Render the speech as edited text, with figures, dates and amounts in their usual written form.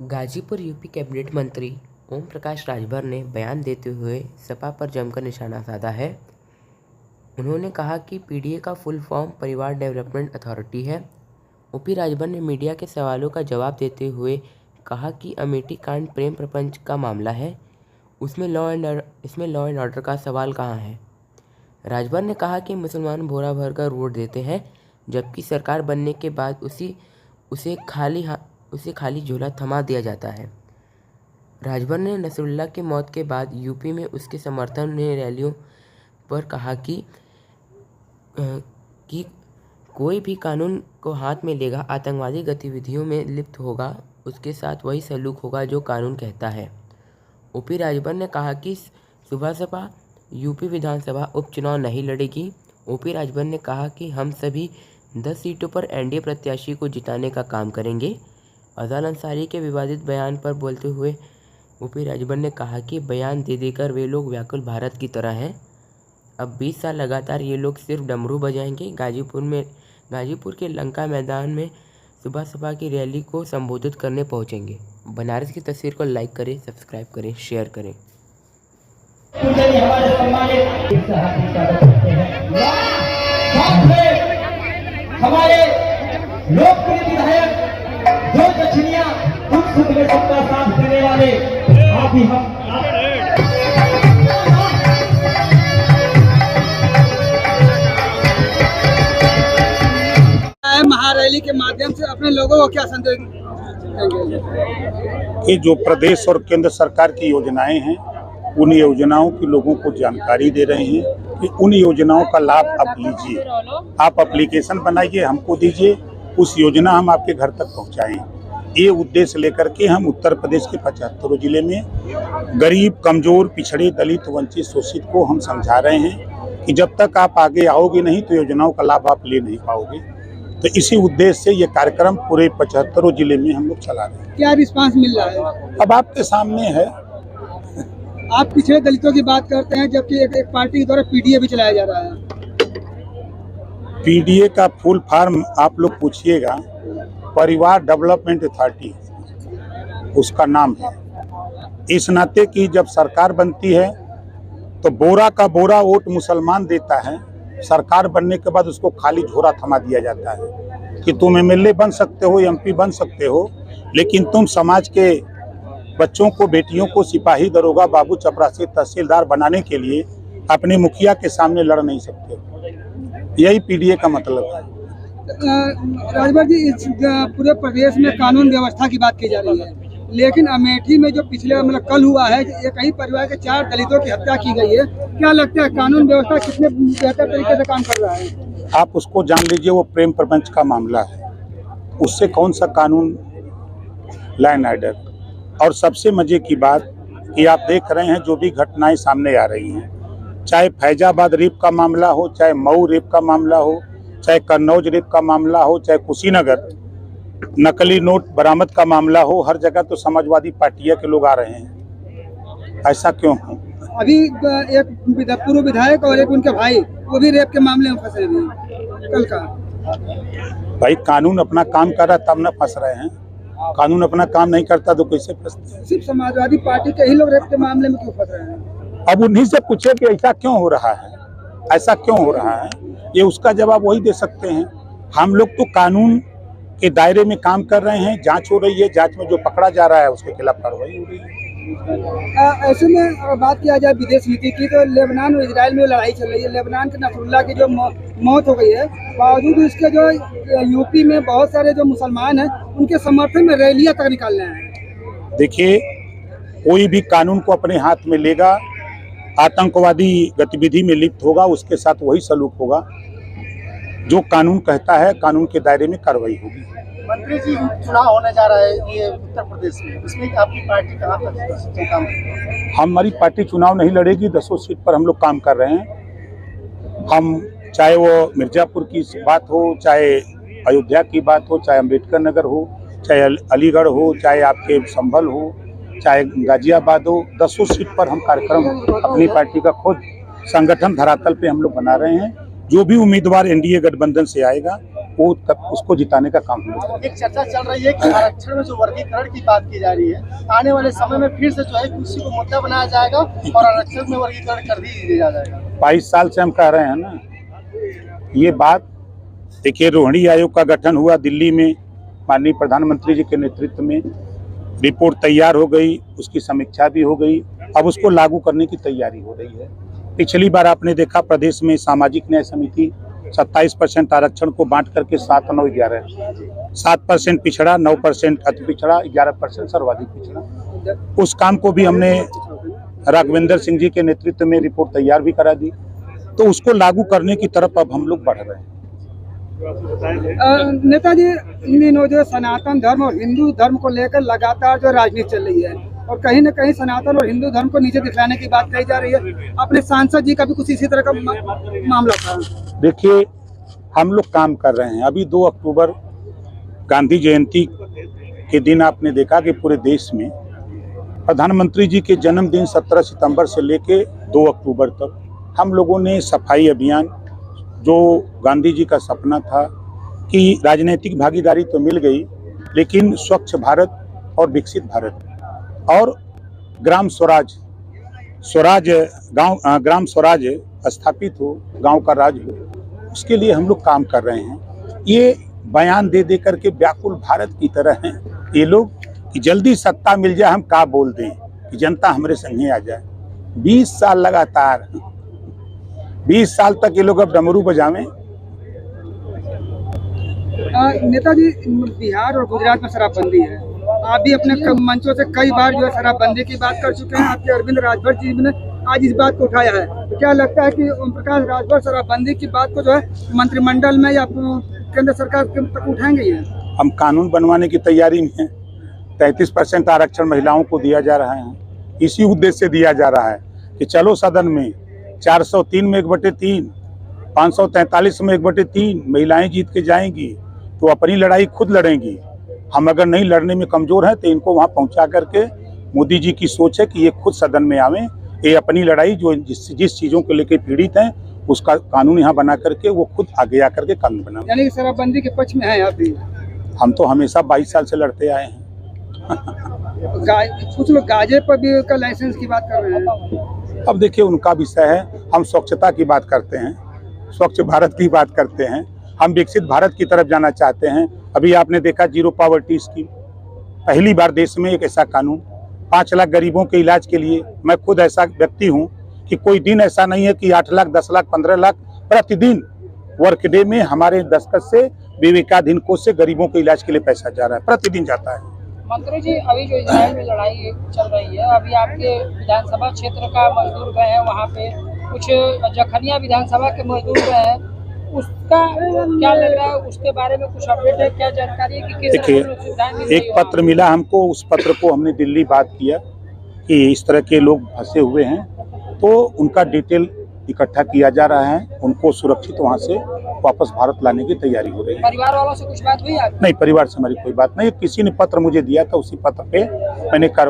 Ghazipur UP cabinet मंत्री ओम प्रकाश राजभर ने बयान देते हुए सपा पर जमकर निशाना साधा है। उन्होंने कहा कि पीडीए का फुल फॉर्म परिवार डेवलपमेंट अथॉरिटी है। ओपी राजभर ने मीडिया के सवालों का जवाब देते हुए कहा कि अमेठी कांड प्रेम प्रपंच का मामला है, इसमें लॉ एंड ऑर्डर का सवाल कहाँ है। राजभर ने कहा कि मुसलमान भोरा भर कर वोट देते हैं, जबकि सरकार बनने के बाद उसे खाली झोला थमा दिया जाता है। राजभर ने नसरुल्लाह की मौत के बाद यूपी में उसके समर्थन ने रैलियों पर कहा कि कोई भी कानून को हाथ में लेगा, आतंकवादी गतिविधियों में लिप्त होगा, उसके साथ वही सलूक होगा जो कानून कहता है। ओपी राजभर ने कहा कि सुबह सपा यूपी विधानसभा उपचुनाव नहीं लड़ेगी। ओपी राजभर ने कहा कि हम सभी 10 सीटों पर एनडीए प्रत्याशी को जिताने का काम करेंगे। अज़ाल अंसारी के विवादित बयान पर बोलते हुए ओपी राजभर ने कहा कि बयान दे देकर वे लोग व्याकुल भारत की तरह हैं। अब 20 साल लगातार ये लोग सिर्फ डमरू बजाएंगे। गाजीपुर के लंका मैदान में सुबह सपा की रैली को संबोधित करने पहुंचेंगे। बनारस की तस्वीर को लाइक करें, सब्सक्राइब करें, शेयर करें। हमारे लोकप्रिय विधायक जो दक्षिणिया दुख सुख में सबका साथ देने वाले आप ही हम महारैली के माध्यम से अपने लोगों को क्या संदेश देंगे? कि जो प्रदेश और केंद्र सरकार की योजनाएं हैं, उन योजनाओं की लोगों को जानकारी दे रहे हैं कि उन योजनाओं का लाभ आप लीजिए। आप एप्लीकेशन बनाइए, हमको दीजिए, उस योजना हम आपके घर तक पहुंचाएं। ये उद्देश्य लेकर के हम उत्तर प्रदेश के 75 जिले में गरीब, कमजोर, पिछड़े, दलित, वंचित, शोषित को हम समझा रहे हैं कि जब तक आप आगे आओगे नहीं तो योजनाओं का लाभ आप ले नहीं पाओगे। तो इसी उद्देश्य से ये कार्यक्रम पूरे 75 जिले में हम लोग चला रहे हैं। क्या रिस्पांस मिल रहा है? अब आपके सामने है। आप पिछड़े दलितों की बात करते हैं, जबकि एक पार्टी के द्वारा पीडीए भी चलाया जा रहा है। पीडीए का फुल फॉर्म आप लोग पूछिएगा, परिवार डेवलपमेंट अथॉरिटी उसका नाम है। इस नाते की जब सरकार बनती है तो बोरा का बोरा वोट मुसलमान देता है, सरकार बनने के बाद उसको खाली झोरा थमा दिया जाता है कि तुम एमएलए बन सकते हो, एमपी बन सकते हो, लेकिन तुम समाज के बच्चों को, बेटियों को सिपाही, दरोगा, बाबू, चपरासी, तहसीलदार बनाने के लिए अपने मुखिया के सामने लड़ नहीं सकते। यही पीडीए का मतलब है। राजभर जी, इस पूरे प्रदेश में कानून व्यवस्था की बात की जा रही है, लेकिन अमेठी में जो पिछले कल हुआ है, एक ही परिवार के 4 दलितों की हत्या की गई है। क्या लगता है कानून व्यवस्था कितने बेहतर तरीके से काम कर रहा है? आप उसको जान लीजिए, वो प्रेम प्रपंच का मामला है, उससे कौन सा कानून, लॉ एंड ऑर्डर। और सबसे मजे की बात कि आप देख रहे हैं जो भी घटनाएं सामने आ रही हैं, चाहे फैजाबाद रेप का मामला हो, चाहे मऊ रेप का मामला हो, चाहे कन्नौज रेप का मामला हो, चाहे कुशीनगर नकली नोट बरामद का मामला हो, हर जगह तो समाजवादी पार्टियां के लोग आ रहे हैं। ऐसा क्यों है? अभी एक पूर्व विधायक और एक उनके भाई, वो भी रेप के मामले में फंसे हुए हैं कल का। भाई कानून अपना काम कर रहा है तब न फंस रहे हैं, कानून अपना काम नहीं करता तो कैसे फंसते हैं? सिर्फ समाजवादी पार्टी के ही लोग रेप के मामले में क्यों फंस रहे हैं? अब उन्हीं से पूछे कि ऐसा क्यों हो रहा है, ऐसा क्यों हो रहा है, ये उसका जवाब वही दे सकते हैं। हम लोग तो कानून के दायरे में काम कर रहे हैं, जांच हो रही है, जांच में जो पकड़ा जा रहा है उसके खिलाफ कार्रवाई हो रही है। ऐसे में बात किया जाए विदेश नीति की, तो लेबनान और इजराइल में लड़ाई चल रही है। लेबनान के नसरुल्लाह की जो मौत हो गई है, बावजूद इसके जो यूपी में बहुत सारे जो मुसलमान हैं उनके समर्थन में रैलियां तक निकाल रहे हैं। देखिए, कोई भी कानून को अपने हाथ में लेगा, आतंकवादी गतिविधि में लिप्त होगा, उसके साथ वही सलूक होगा। जो कानून कहता है, कानून के दायरे में कार्रवाई होगी। मंत्री जी, चुनाव होने जा रहा है ये उत्तर प्रदेश में, इसमें आपकी पार्टी कहाँ तक काम कर रही है? हमारी पार्टी चुनाव नहीं लड़ेगी, 10 सीट पर हम लोग काम कर रहे हैं। हम चाहे वो मिर्जापुर की बात हो, चाहे अयोध्या की बात हो, चाहे अम्बेडकर नगर हो, चाहे अलीगढ़ हो, चाहे आपके संभल हो, चाहे गाजियाबाद हो, 10 सीट पर हम कार्यक्रम अपनी पार्टी का खुद संगठन धरातल पे हम लोग बना रहे हैं। जो भी उम्मीदवार एनडीए गठबंधन से आएगा वो उसको जिताने का काम हम लोग करेंगे। एक चर्चा चल रही है कि आरक्षण में जो वर्गीकरण की बात की जा रही है, आने वाले समय में फिर से जो है उसी को मुद्दा बनाया जाएगा और आरक्षण में वर्गीकरण कर दिया जाएगा। 22 साल से हम कह रहे हैं ना ये बात। देखिए, रोहिणी आयोग का गठन हुआ दिल्ली में माननीय प्रधानमंत्री जी के नेतृत्व में, रिपोर्ट तैयार हो गई, उसकी समीक्षा भी हो गई, अब उसको लागू करने की तैयारी हो रही है। पिछली बार आपने देखा प्रदेश में सामाजिक न्याय समिति 27% आरक्षण को बांट करके 7, 9, 11 7% पिछड़ा, 9% अति पिछड़ा, 11% सर्वाधिक पिछड़ा। उस काम को भी हमने राघवेंद्र सिंह जी के नेतृत्व में रिपोर्ट तैयार भी करा दी, तो उसको लागू करने की तरफ अब हम लोग बढ़ रहे हैं। नेताजी, इन दिनों जो सनातन धर्म और हिंदू धर्म को लेकर लगातार जो राजनीति चल रही है और कहीं न कहीं सनातन और हिंदू धर्म को नीचे दिखाने की बात कही जा रही है। अपने सांसद जी का भी कुछ इसी तरह का मामला था। देखिए, हम लोग काम कर रहे हैं। अभी 2 अक्टूबर गांधी जयंती के दिन आपने देखा कि पूरे देश में प्रधानमंत्री जी के जन्मदिन 17 सितंबर से लेके 2 अक्टूबर तक हम लोगों ने सफाई अभियान, जो गांधी जी का सपना था कि राजनीतिक भागीदारी तो मिल गई, लेकिन स्वच्छ भारत और विकसित भारत और ग्राम स्वराज स्थापित हो, गांव का राज हो, उसके लिए हम लोग काम कर रहे हैं। ये बयान दे दे करके व्याकुल भारत की तरह हैं ये लोग कि जल्दी सत्ता मिल जाए, हम क्या बोल दें कि जनता हमारे संगे आ जाए। 20 साल लगातार, 20 साल तक ये लोग अब डमरू बजावें। नेताजी, बिहार और गुजरात में शराबबंदी है। आप भी अपने मंचों से कई बार जो है शराबबंदी की बात कर चुके हैं। आपके अरविंद राजभर जी ने आज इस बात को उठाया है। तो क्या लगता है कि ओम प्रकाश राजभर शराबबंदी की बात को जो है मंत्रिमंडल में या केंद्र सरकार तक उठाएंगे? ये हम कानून बनवाने की तैयारी में हैं। 33% आरक्षण महिलाओं को दिया जा रहा है। इसी उद्देश्य से दिया जा रहा है कि चलो सदन में 403 में 1/3, 543 में 1/3 महिलाएं जीत के जाएंगी तो अपनी लड़ाई खुद लड़ेंगी। हम अगर नहीं लड़ने में कमजोर हैं तो इनको वहां पहुंचा करके, मोदी जी की सोच है कि ये खुद सदन में आवे, ये अपनी लड़ाई जो जिस चीजों को लेकर पीड़ित हैं उसका कानून यहाँ बना करके वो खुद आगे आकर के कानून बनाए। यानी कि शराबबंदी के पक्ष में है आप भी? हम तो हमेशा 22 साल से लड़ते आए हैं। कुछ लोग गांजे पर भी का लाइसेंस की बात कर रहे हैं। अब देखिए, उनका विषय है। हम स्वच्छता की बात करते हैं, स्वच्छ भारत की बात करते हैं, हम विकसित भारत की तरफ जाना चाहते हैं। अभी आपने देखा जीरो पॉवर्टी स्कीम, पहली बार देश में एक ऐसा कानून 5 लाख गरीबों के इलाज के लिए। मैं खुद ऐसा व्यक्ति हूं कि कोई दिन ऐसा नहीं है कि 8 लाख, 10 लाख, 15 लाख प्रतिदिन वर्क डे में हमारे दस्तखत से विवेकाधीन कोष से गरीबों के इलाज के लिए पैसा जा रहा है, प्रतिदिन जाता है। मंत्री जी, अभी जो इजराइल में लड़ाई चल रही है, अभी आपके विधानसभा क्षेत्र का मजदूर गए हैं, वहाँ पे कुछ जखनिया विधानसभा के मजदूर गए हैं, उसका क्या लग रहा है? उसके बारे में कुछ अपडेट है? क्या जानकारी है कि किस तरह की सुविधाएं मिल रही है? एक पत्र मिला हमको, उस पत्र को हमने दिल्ली बात किया कि इस तरह के लोग फंसे हुए हैं, तो उनका डिटेल इकट्ठा किया जा रहा है। उनको सुरक्षित वहां से वापस भारत लाने की तैयारी हो रही है। परिवार वालों से कुछ बात हुई आपकी? नहीं, परिवार से हमारी कोई बात नहीं। किसी ने पत्र मुझे दिया था, उसी पत्र पे मैंने कार्रवाई